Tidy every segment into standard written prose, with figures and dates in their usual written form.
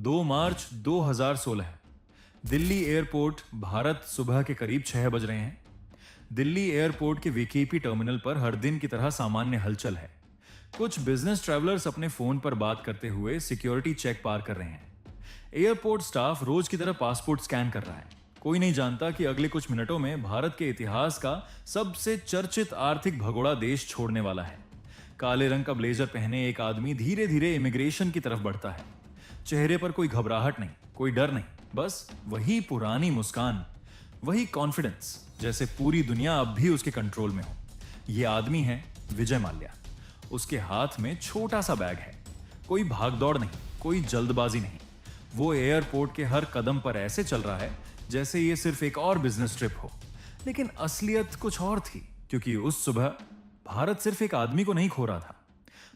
2 मार्च 2016 है। दिल्ली एयरपोर्ट भारत सुबह के करीब 6 बज रहे हैं। दिल्ली एयरपोर्ट के वीकेपी टर्मिनल पर हर दिन की तरह सामान्य हलचल है। कुछ बिजनेस ट्रैवलर्स अपने फोन पर बात करते हुए सिक्योरिटी चेक पार कर रहे हैं। एयरपोर्ट स्टाफ रोज की तरह पासपोर्ट स्कैन कर रहा है। कोई नहीं जानता कि अगले कुछ मिनटों में भारत के इतिहास का सबसे चर्चित आर्थिक भगोड़ा देश छोड़ने वाला है। काले रंग का ब्लेजर पहने एक आदमी धीरे धीरे इमिग्रेशन की तरफ बढ़ता है। चेहरे पर कोई घबराहट नहीं, कोई डर नहीं, बस वही पुरानी मुस्कान, वही कॉन्फिडेंस, जैसे पूरी दुनिया अब भी उसके कंट्रोल में हो। यह आदमी है विजय माल्या। उसके हाथ में छोटा सा बैग है। कोई भागदौड़ नहीं, कोई जल्दबाजी नहीं। वो एयरपोर्ट के हर कदम पर ऐसे चल रहा है जैसे ये सिर्फ एक और बिजनेस ट्रिप हो। लेकिन असलियत कुछ और थी, क्योंकि उस सुबह भारत सिर्फ एक आदमी को नहीं खो रहा था।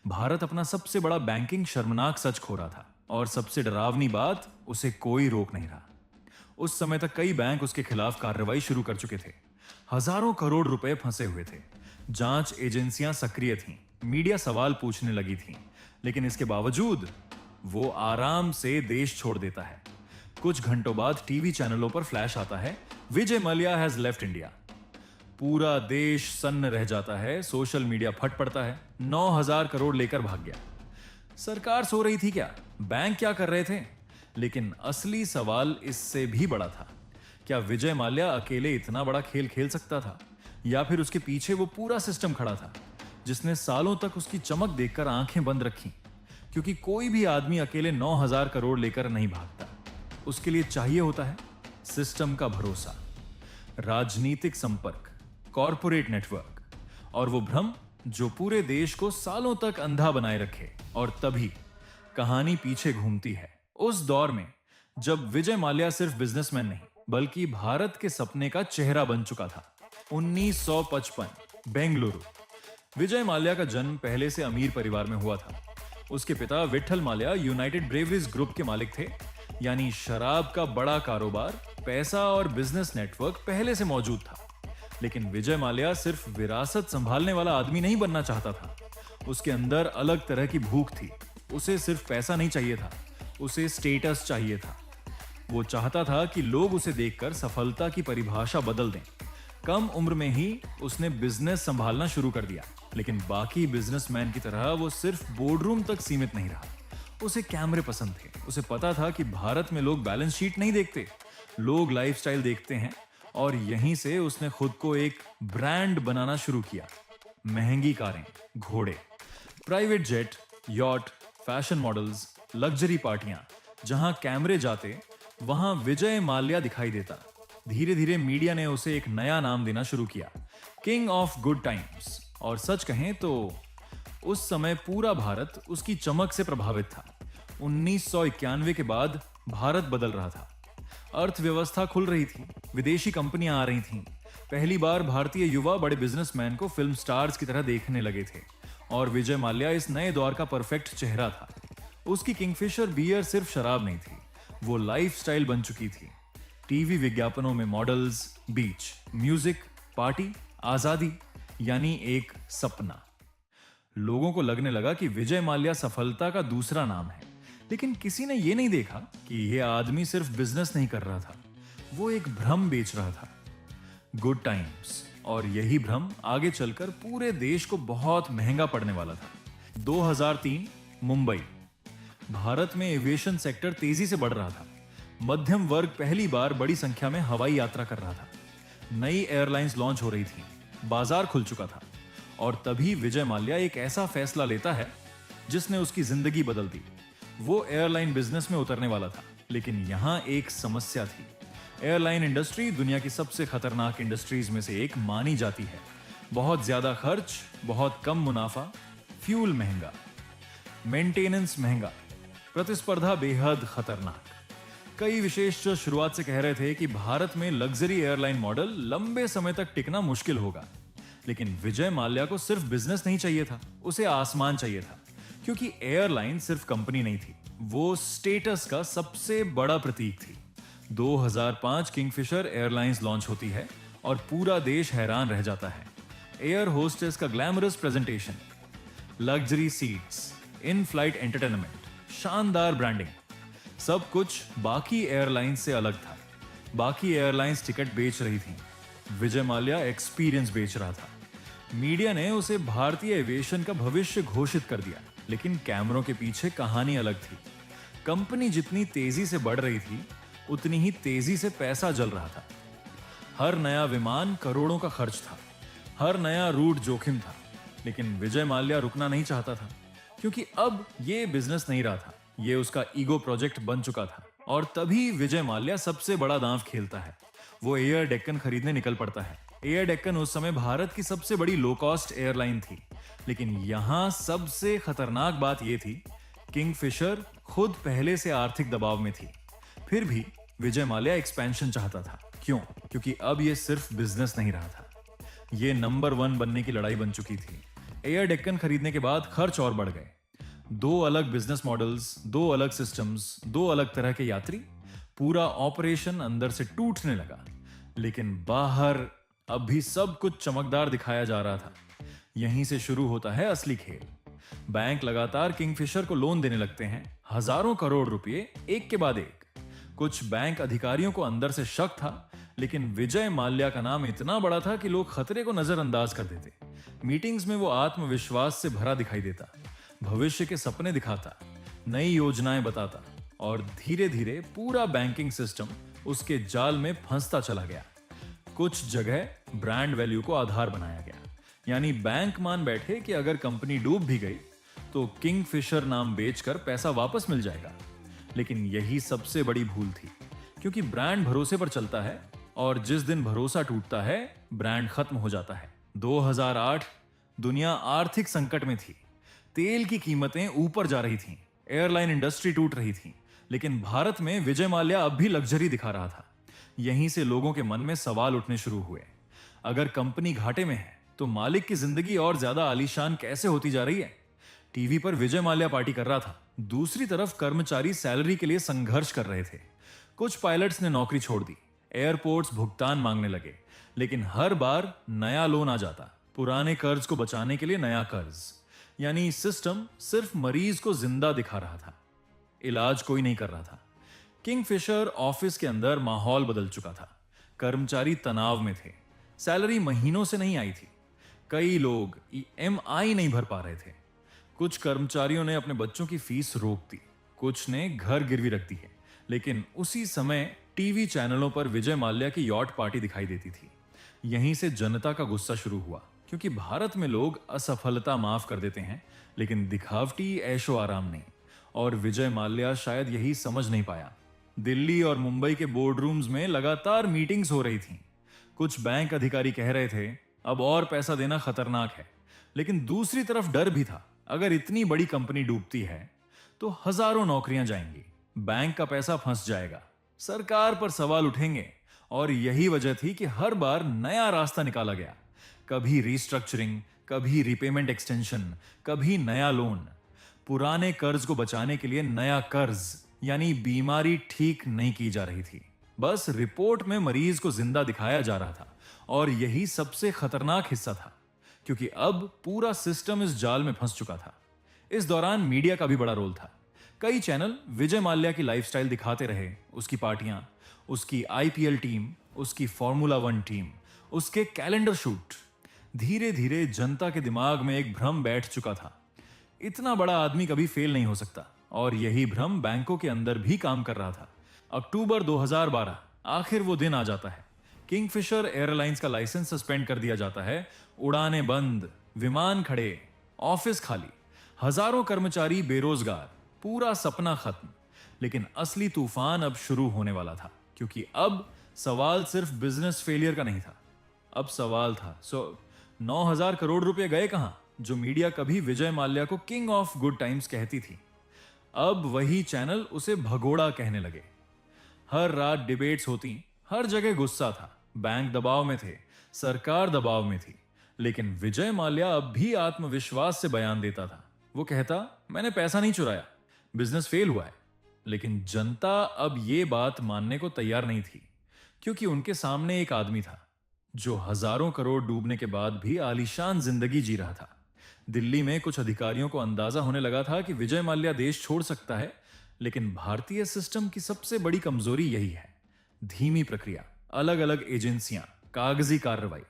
भारत अपना सबसे बड़ा बैंकिंग शर्मनाक सच खो रहा था, और सबसे डरावनी बात, उसे कोई रोक नहीं रहा। उस समय तक कई बैंक उसके खिलाफ कार्रवाई शुरू कर चुके थे। हजारों करोड़ रुपए फंसे हुए थे। जांच एजेंसियां सक्रिय थीं, मीडिया सवाल पूछने लगी थी। लेकिन इसके बावजूद वो आराम से देश छोड़ देता है। कुछ घंटों बाद टीवी चैनलों पर फ्लैश आता है, Vijay Mallya has left India. पूरा देश सन्न रह जाता है, सोशल मीडिया फट पड़ता है। 9,000 करोड़ लेकर भाग गया। सरकार सो रही थी क्या? बैंक क्या कर रहे थे? लेकिन असली सवाल इससे भी बड़ा था। क्या विजय माल्या अकेले इतना बड़ा खेल खेल सकता था, या फिर उसके पीछे वो पूरा सिस्टम खड़ा था जिसने सालों तक उसकी चमक देखकर आंखें बंद रखी? क्योंकि कोई भी आदमी अकेले 9,000 करोड़ लेकर नहीं भागता। उसके लिए चाहिए होता है सिस्टम का भरोसा, राजनीतिक संपर्क, कॉरपोरेट नेटवर्क, और वो भ्रम जो पूरे देश को सालों तक अंधा बनाए रखे। और तभी कहानी पीछे घूमती है, उस दौर में जब विजय माल्या सिर्फ बिजनेसमैन नहीं, बल्कि भारत के सपने का चेहरा बन चुका था। 1955, बेंगलुरु। विजय माल्या का जन्म पहले से अमीर परिवार में हुआ था। उसके पिता Vittal Mallya United Breweries group के मालिक थे, यानी शराब का बड़ा कारोबार, पैसा और बिजनेस नेटवर्क पहले से मौजूद था। लेकिन विजय माल्या सिर्फ विरासत संभालने वाला आदमी नहीं बनना चाहता था। उसके अंदर अलग तरह की भूख थी। उसे सिर्फ पैसा नहीं चाहिए था, उसे स्टेटस चाहिए था। वो चाहता था कि लोग उसे देखकर सफलता की परिभाषा बदल दें। कम उम्र में ही उसने बिजनेस संभालना शुरू कर दिया। लेकिन बाकी बिजनेसमैन की तरह वो सिर्फ बोर्डरूम तक सीमित नहीं रहा। उसे कैमरे पसंद थे। उसे पता था कि भारत में लोग बैलेंस शीट नहीं देखते, लोग लाइफस्टाइल देखते हैं। और यहीं से उसने खुद को एक ब्रांड बनाना शुरू किया। महंगी कारें, घोड़े, private jet, yacht, fashion models, luxury पार्टियां। जहां कैमरे जाते वहां विजय माल्या दिखाई देता। धीरे धीरे मीडिया ने उसे एक नया नाम देना शुरू किया, किंग ऑफ गुड टाइम्स। और सच कहें तो उस समय पूरा भारत उसकी चमक से प्रभावित था। 1991 के बाद भारत बदल रहा था। अर्थव्यवस्था खुल रही थी, विदेशी कंपनियां आ रही थीं। पहली बार भारतीय युवा बड़े बिजनेसमैन को फिल्म स्टार्स की तरह देखने लगे थे, और विजय माल्या इस नए दौर का परफेक्ट चेहरा था। उसकी किंगफिशर बियर सिर्फ शराब नहीं थी, वो लाइफस्टाइल बन चुकी थी। टीवी विज्ञापनों में मॉडल्स, बीच, म्यूजिक, पार्टी, आजादी, यानी एक सपना। लोगों को लगने लगा कि विजय माल्या सफलता का दूसरा नाम है। लेकिन किसी ने यह नहीं देखा कि यह आदमी सिर्फ बिजनेस नहीं कर रहा था, वो एक भ्रम बेच रहा था, गुड टाइम्स। और यही भ्रम आगे चलकर पूरे देश को बहुत महंगा पड़ने वाला था। 2003, मुंबई। भारत में एविएशन सेक्टर तेजी से बढ़ रहा था। मध्यम वर्ग पहली बार बड़ी संख्या में हवाई यात्रा कर रहा था। नई एयरलाइंस लॉन्च हो रही थी, बाजार खुल चुका था। और तभी विजय माल्या एक ऐसा फैसला लेता है जिसने उसकी जिंदगी बदल दी। वो एयरलाइन बिजनेस में उतरने वाला था। लेकिन यहां एक समस्या थी। एयरलाइन इंडस्ट्री दुनिया की सबसे खतरनाक इंडस्ट्रीज में से एक मानी जाती है। बहुत ज्यादा खर्च, बहुत कम मुनाफा, फ्यूल महंगा, मेंटेनेंस महंगा, प्रतिस्पर्धा बेहद खतरनाक। कई विशेषज्ञ शुरुआत से कह रहे थे कि भारत में लग्जरी एयरलाइन मॉडल लंबे समय तक टिकना मुश्किल होगा। लेकिन विजय माल्या को सिर्फ बिजनेस नहीं चाहिए था, उसे आसमान चाहिए था। क्योंकि एयरलाइन सिर्फ कंपनी नहीं थी, वो स्टेटस का सबसे बड़ा प्रतीक थी। 2005 किंगफिशर एयरलाइंस लॉन्च होती है और पूरा देश हैरान रह जाता है। एयर होस्टेस का glamorous presentation, luxury seats, in flight entertainment, शानदार ब्रांडिंग। सब कुछ बाकी एयरलाइंस से अलग था। बाकी एयरलाइंस टिकट बेच रही थी, विजय माल्या एक्सपीरियंस बेच रहा था। मीडिया ने उसे भारतीय एविएशन का भविष्य घोषित कर दिया, लेकिन कैमरों के पीछे कहानी अलग थी। कंपनी जितनी तेजी से बढ़ रही थी, उतनी ही तेजी से पैसा जल रहा था। हर नया विमान करोड़ों का खर्च था, हर नया रूट जोखिम था। लेकिन विजय माल्या रुकना नहीं चाहता था, क्योंकि अब ये बिजनेस नहीं रहा था, ये उसका ईगो प्रोजेक्ट बन चुका था। और तभी विजय माल्या सबसे बड़ा दांव खेलता है। वो एयर डेक्कन खरीदने निकल पड़ता है। एयर डेक्कन उस समय भारत की सबसे बड़ी लो कॉस्ट एयरलाइन थी। लेकिन यहां सबसे खतरनाक बात यह थी, किंगफिशर खुद पहले से आर्थिक दबाव में थी। फिर भी विजय माल्या एक्सपेंशन चाहता था। क्यों? क्योंकि अब यह सिर्फ बिजनेस नहीं रहा था, यह नंबर 1 बनने की लड़ाई बन चुकी थी। एयर डेक्कन खरीदने के बाद खर्च और बढ़ गए। 2 अलग बिजनेस मॉडल्स, 2 अलग सिस्टम्स, 2 अलग तरह के यात्री। पूरा ऑपरेशन अंदर से टूटने लगा। लेकिन बाहर अब भी सब कुछ चमकदार दिखाया जा रहा था। यहीं से शुरू होता है असली खेल। बैंक लगातार किंगफिशर को लोन देने लगते हैं, हजारों करोड़ रुपए एक के बाद एक। कुछ बैंक अधिकारियों को अंदर से शक था, लेकिन विजय माल्या का नाम इतना बड़ा था कि लोग खतरे को नजरअंदाज कर देते। मीटिंग्स में वो आत्मविश्वास से भरा दिखाई देता, भविष्य के सपने दिखाता, नई योजनाएं बताता, और धीरे धीरे पूरा बैंकिंग सिस्टम उसके जाल में फंसता चला गया। कुछ जगह ब्रांड वैल्यू को आधार बनाया गया, यानी बैंक मान बैठे कि अगर कंपनी डूब भी गई तो किंगफिशर नाम बेचकर पैसा वापस मिल जाएगा। लेकिन यही सबसे बड़ी भूल थी, क्योंकि ब्रांड भरोसे पर चलता है, और जिस दिन भरोसा टूटता है, ब्रांड खत्म हो जाता है। 2008 दुनिया आर्थिक संकट में थी। तेल की कीमतें ऊपर जा रही थीं, एयरलाइन इंडस्ट्री टूट रही थी। लेकिन भारत में विजय माल्या अब भी लग्जरी दिखा रहा था। यहीं से लोगों के मन में सवाल उठने शुरू हुए। अगर कंपनी घाटे में है तो मालिक की जिंदगी और ज्यादा आलीशान कैसे होती जा रही है? टीवी पर विजय माल्या पार्टी कर रहा था, दूसरी तरफ कर्मचारी सैलरी के लिए संघर्ष कर रहे थे। कुछ पायलट्स ने नौकरी छोड़ दी, एयरपोर्ट्स भुगतान मांगने लगे, लेकिन हर बार नया लोन आ जाता, पुराने कर्ज को बचाने के लिए नया कर्ज। यानी सिस्टम सिर्फ मरीज को जिंदा दिखा रहा था, इलाज कोई नहीं कर रहा था। किंगफिशर ऑफिस के अंदर माहौल बदल चुका था। कर्मचारी तनाव में थे, सैलरी महीनों से नहीं आई थी, कई लोग ईएमआई नहीं भर पा रहे थे। कुछ कर्मचारियों ने अपने बच्चों की फीस रोक दी, कुछ ने घर गिरवी रख दी है। लेकिन उसी समय टीवी चैनलों पर विजय माल्या की यॉट पार्टी दिखाई देती थी। यहीं से जनता का गुस्सा शुरू हुआ, क्योंकि भारत में लोग असफलता माफ कर देते हैं, लेकिन दिखावटी ऐशो आराम नहीं। और विजय माल्या शायद यही समझ नहीं पाया। दिल्ली और मुंबई के बोर्ड रूम्स में लगातार मीटिंग्स हो रही थीं। कुछ बैंक अधिकारी कह रहे थे अब और पैसा देना खतरनाक है, लेकिन दूसरी तरफ डर भी था, अगर इतनी बड़ी कंपनी डूबती है तो हजारों नौकरियां जाएंगी, बैंक का पैसा फंस जाएगा, सरकार पर सवाल उठेंगे। और यही वजह थी कि हर बार नया रास्ता निकाला गया, कभी रिस्ट्रक्चरिंग, कभी रिपेमेंट एक्सटेंशन, कभी नया लोन। पुराने कर्ज को बचाने के लिए नया कर्ज, यानी बीमारी ठीक नहीं की जा रही थी, बस रिपोर्ट में मरीज को जिंदा दिखाया जा रहा था। और यही सबसे खतरनाक हिस्सा था, क्योंकि अब पूरा सिस्टम इस जाल में फंस चुका था। इस दौरान मीडिया का भी बड़ा रोल था। कई चैनल विजय माल्या की लाइफस्टाइल दिखाते रहे, उसकी पार्टियां, उसकी आईपीएल टीम, उसकी फॉर्मूला 1 टीम, उसके कैलेंडर शूट। धीरे धीरे जनता के दिमाग में एक भ्रम बैठ चुका था, इतना बड़ा आदमी कभी फेल नहीं हो सकता। और यही भ्रम बैंकों के अंदर भी काम कर रहा था। अक्टूबर 2012 आखिर वो दिन आ जाता है। किंगफिशर एयरलाइंस का लाइसेंस सस्पेंड कर दिया जाता है, उड़ानें बंद, विमान खड़े, ऑफिस खाली, हजारों कर्मचारी बेरोजगार, पूरा सपना खत्म। लेकिन असली तूफान अब शुरू होने वाला था, क्योंकि अब सवाल सिर्फ बिजनेस फेलियर का नहीं था। अब सवाल था 9,000 करोड़ रुपए गए कहां, जो मीडिया कभी विजय माल्या को किंग ऑफ गुड टाइम्स कहती थी। अब वही चैनल उसे भगोड़ा कहने लगे। हर रात डिबेट्स होती, हर जगह गुस्सा था, बैंक दबाव में थे, सरकार दबाव में थी। लेकिन विजय माल्या अब भी आत्मविश्वास से बयान देता था। वो कहता, मैंने पैसा नहीं चुराया, बिजनेस फेल हुआ है। लेकिन जनता अब ये बात मानने को तैयार नहीं थी, क्योंकि उनके सामने एक आदमी था जो हजारों करोड़ डूबने के बाद भी आलीशान जिंदगी जी रहा था। दिल्ली में कुछ अधिकारियों को अंदाजा होने लगा था कि विजय माल्या देश छोड़ सकता है, लेकिन भारतीय सिस्टम की सबसे बड़ी कमजोरी यही है, धीमी प्रक्रिया, अलग अलग एजेंसियां, कागजी कार्रवाई।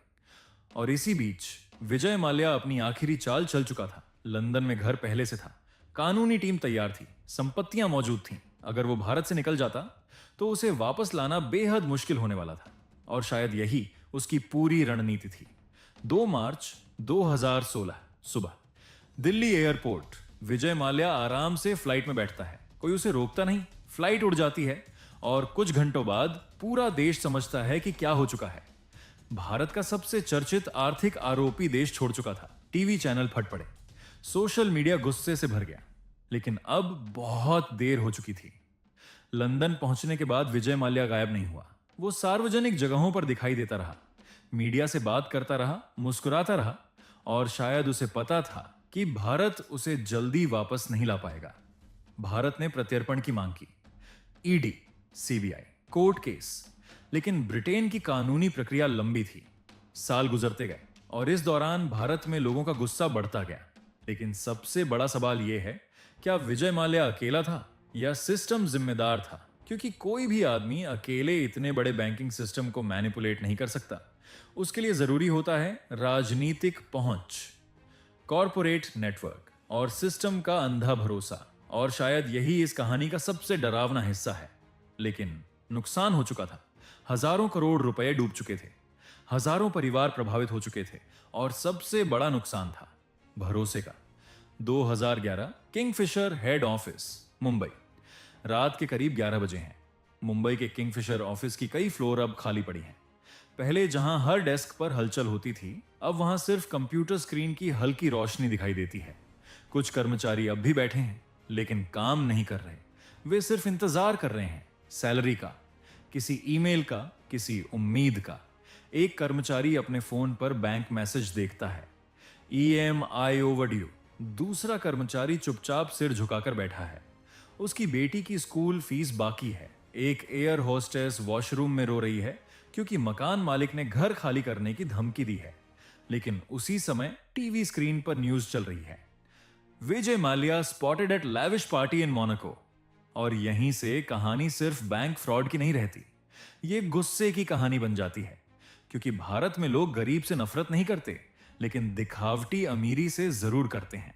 और इसी बीच विजय माल्या अपनी आखिरी चाल चल चुका था। लंदन में घर पहले से था, कानूनी टीम तैयार थी, संपत्तियां मौजूद थीं। अगर वो भारत से निकल जाता तो उसे वापस लाना बेहद मुश्किल होने वाला था, और शायद यही उसकी पूरी रणनीति थी। 2 मार्च 2016 सुबह, दिल्ली एयरपोर्ट। विजय माल्या आराम से फ्लाइट में बैठता है, कोई उसे रोकता नहीं। फ्लाइट उड़ जाती है और कुछ घंटों बाद पूरा देश समझता है कि क्या हो चुका है। भारत का सबसे चर्चित आर्थिक आरोपी देश छोड़ चुका था। टीवी चैनल फट पड़े, सोशल मीडिया गुस्से से भर गया। लेकिन अब बहुत देर हो चुकी थी। लंदन पहुंचने के बाद विजय माल्या गायब नहीं हुआ। वो सार्वजनिक जगहों पर दिखाई देता रहा, मीडिया से बात करता रहा, मुस्कुराता रहा, और शायद उसे पता था कि भारत उसे जल्दी वापस नहीं ला पाएगा। भारत ने प्रत्यर्पण की मांग की, ईडी, सीबीआई, कोर्ट केस। लेकिन ब्रिटेन की कानूनी प्रक्रिया लंबी थी। साल गुजरते गए और इस दौरान भारत में लोगों का गुस्सा बढ़ता गया। लेकिन सबसे बड़ा सवाल यह है, क्या विजय माल्या अकेला था या सिस्टम जिम्मेदार था? क्योंकि कोई भी आदमी अकेले इतने बड़े बैंकिंग सिस्टम को मैनिपुलेट नहीं कर सकता। उसके लिए जरूरी होता है राजनीतिक पहुंच, कॉरपोरेट नेटवर्क और सिस्टम का अंधा भरोसा। और शायद यही इस कहानी का सबसे डरावना हिस्सा है। लेकिन नुकसान हो चुका था। हजारों करोड़ रुपए डूब चुके थे, हजारों परिवार प्रभावित हो चुके थे, और सबसे बड़ा नुकसान था भरोसे का। 2011, किंगफिशर हेड ऑफिस, मुंबई। रात के करीब 11 बजे हैं। मुंबई के किंगफिशर ऑफिस की कई फ्लोर अब खाली पड़ी हैं। पहले जहां हर डेस्क पर हलचल होती थी, अब वहां सिर्फ कंप्यूटर स्क्रीन की हल्की रोशनी दिखाई देती है। कुछ कर्मचारी अब भी बैठे हैं, लेकिन काम नहीं कर रहे। वे सिर्फ इंतजार कर रहे हैं, सैलरी का, किसी ईमेल का, किसी उम्मीद का। एक कर्मचारी अपने फोन पर बैंक मैसेज देखता है, EMI ओवरड्यू। दूसरा कर्मचारी चुपचाप सिर झुकाकर बैठा है, उसकी बेटी की स्कूल फीस बाकी है। एक एयर होस्टेस वॉशरूम में रो रही है क्योंकि मकान मालिक ने घर खाली करने की धमकी दी है। लेकिन उसी समय टीवी स्क्रीन पर न्यूज चल रही है, Vijay Mallya spotted at lavish party in Monaco. और यहीं से कहानी सिर्फ बैंक फ्रॉड की नहीं रहती, ये गुस्से की कहानी बन जाती है। क्योंकि भारत में लोग गरीब से नफरत नहीं करते, लेकिन दिखावटी अमीरी से जरूर करते हैं।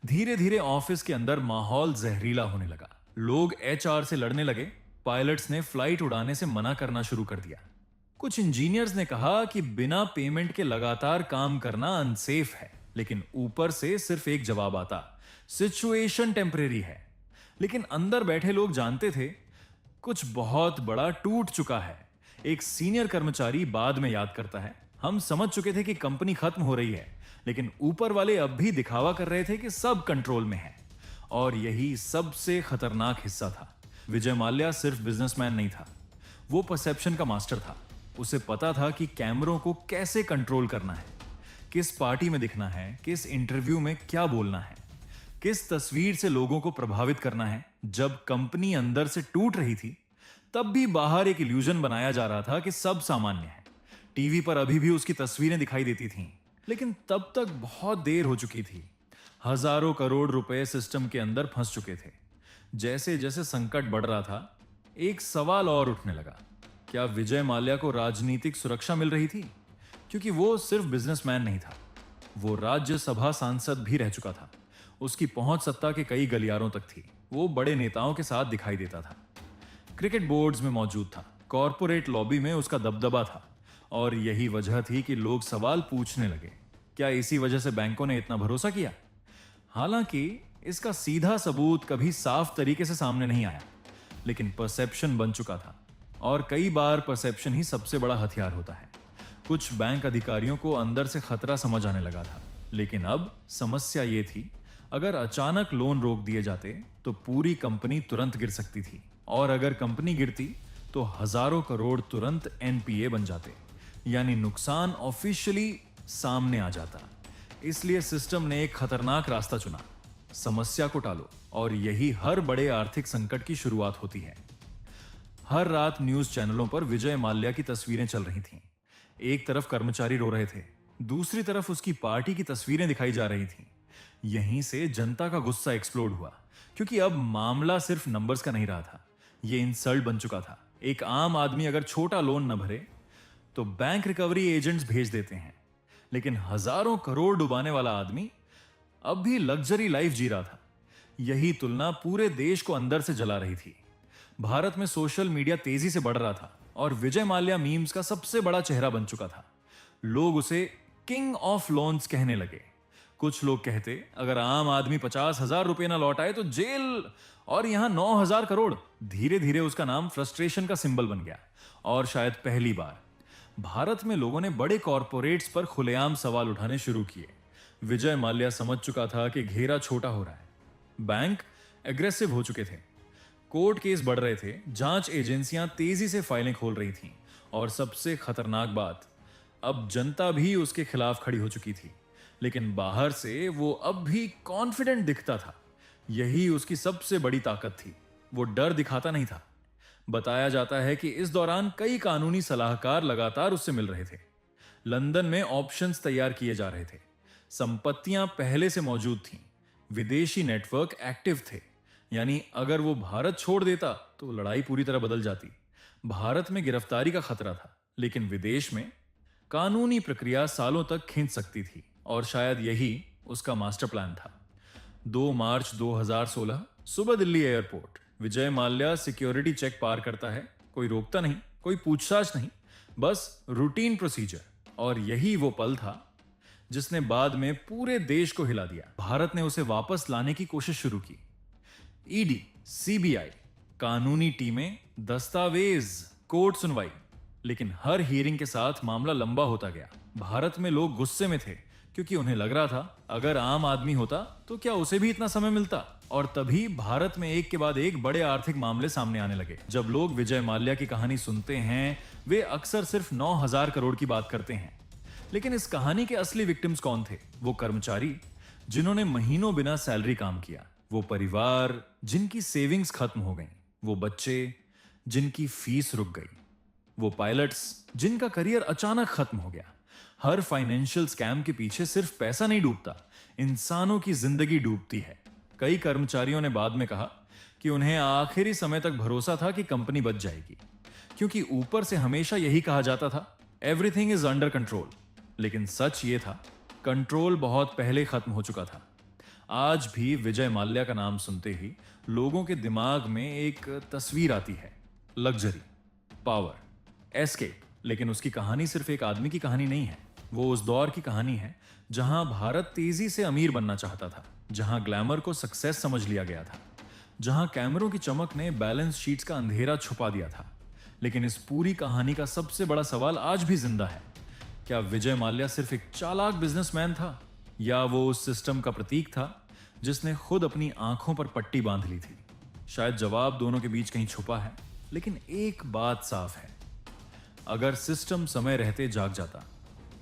धीरे धीरे ऑफिस के अंदर माहौल जहरीला होने लगा। लोग HR से लड़ने लगे, पायलट्स ने फ्लाइट उड़ाने से मना करना शुरू कर दिया। कुछ इंजीनियर्स ने कहा कि बिना पेमेंट के लगातार काम करना अनसेफ है। लेकिन ऊपर से सिर्फ एक जवाब आता, सिचुएशन टेम्परेरी है। लेकिन अंदर बैठे लोग जानते थे कुछ बहुत बड़ा टूट चुका है। एक सीनियर कर्मचारी बाद में याद करता है, हम समझ चुके थे कि कंपनी खत्म हो रही है, लेकिन ऊपर वाले अब भी दिखावा कर रहे थे कि सब कंट्रोल में है। और यही सबसे खतरनाक हिस्सा था। विजय माल्या सिर्फ बिजनेसमैन नहीं था, वो परसेप्शन का मास्टर था। उसे पता था कि कैमरों को कैसे कंट्रोल करना है, किस पार्टी में दिखना है, किस इंटरव्यू में क्या बोलना है, किस तस्वीर से लोगों को प्रभावित करना है। जब कंपनी अंदर से टूट रही थी, तब भी बाहर एक इल्यूजन बनाया जा रहा था कि सब सामान्य है। टीवी पर अभी भी उसकी तस्वीरें दिखाई देती थीं, लेकिन तब तक बहुत देर हो चुकी थी। हजारों करोड़ रुपए सिस्टम के अंदर फंस चुके थे। जैसे जैसे संकट बढ़ रहा था, एक सवाल और उठने लगा, क्या विजय माल्या को राजनीतिक सुरक्षा मिल रही थी? क्योंकि वो सिर्फ बिजनेसमैन नहीं था, वो राज्यसभा सांसद भी रह चुका था। उसकी पहुंच सत्ता के कई गलियारों तक थी। वो बड़े नेताओं के साथ दिखाई देता था, क्रिकेट बोर्ड्स में मौजूद था, कॉरपोरेट लॉबी में उसका दबदबा था। और यही वजह थी कि लोग सवाल पूछने लगे, क्या इसी वजह से बैंकों ने इतना भरोसा किया? हालांकि इसका सीधा सबूत कभी साफ तरीके से सामने नहीं आया, लेकिन परसेप्शन बन चुका था। और कई बार परसेप्शन ही सबसे बड़ा हथियार होता है। कुछ बैंक अधिकारियों को अंदर से खतरा समझ आने लगा था। लेकिन अब समस्या ये थी, अगर अचानक लोन रोक दिए जाते तो पूरी कंपनी तुरंत गिर सकती थी। और अगर कंपनी गिरती तो हजारों करोड़ तुरंत NPA बन जाते, यानी नुकसान ऑफिशियली सामने आ जाता। इसलिए सिस्टम ने एक खतरनाक रास्ता चुना, समस्या को टालो। और यही हर बड़े आर्थिक संकट की शुरुआत होती है। हर रात न्यूज चैनलों पर विजय माल्या की तस्वीरें चल रही थीं। एक तरफ कर्मचारी रो रहे थे, दूसरी तरफ उसकी पार्टी की तस्वीरें दिखाई जा रही थीं। यहीं से जनता का गुस्सा एक्सप्लोड हुआ, क्योंकि अब मामला सिर्फ नंबर्स का नहीं रहा था, ये इंसल्ट बन चुका था। एक आम आदमी अगर छोटा लोन न भरे तो बैंक रिकवरी एजेंट्स भेज देते हैं, लेकिन हजारों करोड़ डुबाने वाला आदमी अब भी लग्जरी लाइफ जी रहा था। यही तुलना पूरे देश को अंदर से जला रही थी। भारत में सोशल मीडिया तेजी से बढ़ रहा था और विजय माल्या मीम्स का सबसे बड़ा चेहरा बन चुका था। लोग उसे किंग ऑफ लोन्स कहने लगे। कुछ लोग कहते अगर आम आदमी 50,000 रुपए ना लौटाए तो जेल, और यहां 9,000 करोड़। धीरे धीरे उसका नाम फ्रस्ट्रेशन का सिंबल बन गया। और शायद पहली बार भारत में लोगों ने बड़े कॉरपोरेट्स पर खुलेआम सवाल उठाने शुरू किए। विजय माल्या समझ चुका था कि घेरा छोटा हो रहा है। बैंक एग्रेसिव हो चुके थे, कोर्ट केस बढ़ रहे थे, जांच एजेंसियां तेजी से फाइलें खोल रही थीं, और सबसे खतरनाक बात, अब जनता भी उसके खिलाफ खड़ी हो चुकी थी। लेकिन बाहर से वो अब भी कॉन्फिडेंट दिखता था। यही उसकी सबसे बड़ी ताकत थी। वो डर दिखाता नहीं था। बताया जाता है कि इस दौरान कई कानूनी सलाहकार लगातार उससे मिल रहे थे। लंदन में ऑप्शंस तैयार किए जा रहे थे। संपत्तियां पहले से मौजूद थीं। विदेशी नेटवर्क एक्टिव थे। यानी अगर वो भारत छोड़ देता तो लड़ाई पूरी तरह बदल जाती। भारत में गिरफ्तारी का खतरा था, लेकिन विदेश में कानूनी प्रक्रिया सालों तक खींच सकती थी। और शायद यही उसका मास्टर प्लान था। 2 मार्च 2016 सुबह Delhi airport. Vijay Mallya security check पार करता है। कोई रोकता नहीं, कोई पूछताछ नहीं, बस रूटीन प्रोसीजर। और यही वो पल था जिसने बाद में पूरे देश को हिला दिया। भारत ने उसे वापस लाने की कोशिश शुरू की। ईडी, सीबीआई, कानूनी टीमें, दस्तावेज, कोर्ट सुनवाई, लेकिन हर हियरिंग के साथ मामला लंबा होता गया। भारत में लोग गुस्से में थे, क्योंकि उन्हें लग रहा था अगर आम आदमी होता तो क्या उसे भी इतना समय मिलता। और तभी भारत में एक के बाद एक बड़े आर्थिक मामले सामने आने लगे। जब लोग विजय माल्या की कहानी सुनते हैं, वे अक्सर सिर्फ 9,000 करोड़ की बात करते हैं। लेकिन इस कहानी के असली विक्टिम्स कौन थे? वो कर्मचारी जिन्होंने महीनों बिना सैलरी काम किया, वो परिवार जिनकी सेविंग्स खत्म हो गई, वो बच्चे जिनकी फीस रुक गई, वो पायलट्स जिनका करियर अचानक खत्म हो गया। हर फाइनेंशियल स्कैम के पीछे सिर्फ पैसा नहीं डूबता, इंसानों की जिंदगी डूबती है। कई कर्मचारियों ने बाद में कहा कि उन्हें आखिरी समय तक भरोसा था कि कंपनी बच जाएगी, क्योंकि ऊपर से हमेशा यही कहा जाता था, एवरीथिंग इज अंडर कंट्रोल। लेकिन सच ये था, कंट्रोल बहुत पहले खत्म हो चुका था। आज भी विजय माल्या का नाम सुनते ही लोगों के दिमाग में एक तस्वीर आती है, लग्जरी, पावर, एस्केप। लेकिन उसकी कहानी सिर्फ एक आदमी की कहानी नहीं है। वो उस दौर की कहानी है जहां भारत तेजी से अमीर बनना चाहता था, जहां ग्लैमर को सक्सेस समझ लिया गया था, जहां कैमरों की चमक ने बैलेंस शीट्स का अंधेरा छुपा दिया था। लेकिन इस पूरी कहानी का सबसे बड़ा सवाल आज भी जिंदा है। क्या विजय माल्या सिर्फ एक चालाक बिजनेसमैन था, या वो उस सिस्टम का प्रतीक था जिसने खुद अपनी आंखों पर पट्टी बांध ली थी? शायद जवाब दोनों के बीच कहीं छुपा है। लेकिन एक बात साफ है, अगर सिस्टम समय रहते जाग जाता,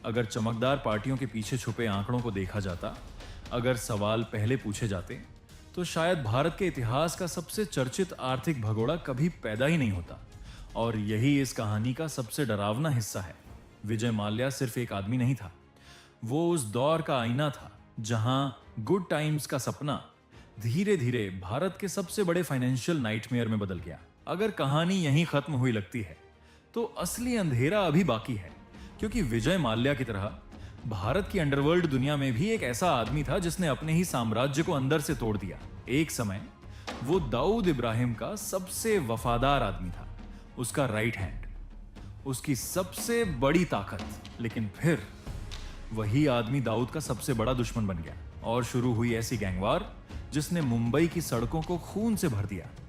अगर चमकदार पार्टियों के पीछे छुपे आंकड़ों को देखा जाता, अगर सवाल पहले पूछे जाते, तो शायद भारत के इतिहास का सबसे चर्चित आर्थिक भगोड़ा कभी पैदा ही नहीं होता। और यही इस कहानी का सबसे डरावना हिस्सा है। विजय माल्या सिर्फ एक आदमी नहीं था, वो उस दौर का आईना था जहां गुड टाइम्स का सपना धीरे धीरे भारत के सबसे बड़े फाइनेंशियल नाइटमेयर में बदल गया। अगर कहानी यहीं खत्म हुई लगती है तो असली अंधेरा अभी बाकी है, क्योंकि विजय माल्या की तरह भारत की अंडरवर्ल्ड दुनिया में भी एक ऐसा आदमी था जिसने अपने ही साम्राज्य को अंदर से तोड़ दिया। एक समय वो दाऊद इब्राहिम का सबसे वफादार आदमी था, उसका राइट हैंड, उसकी सबसे बड़ी ताकत। लेकिन फिर वही आदमी दाऊद का सबसे बड़ा दुश्मन बन गया और शुरू हुई ऐसी गैंगवार जिसने मुंबई की सड़कों को खून से भर दिया।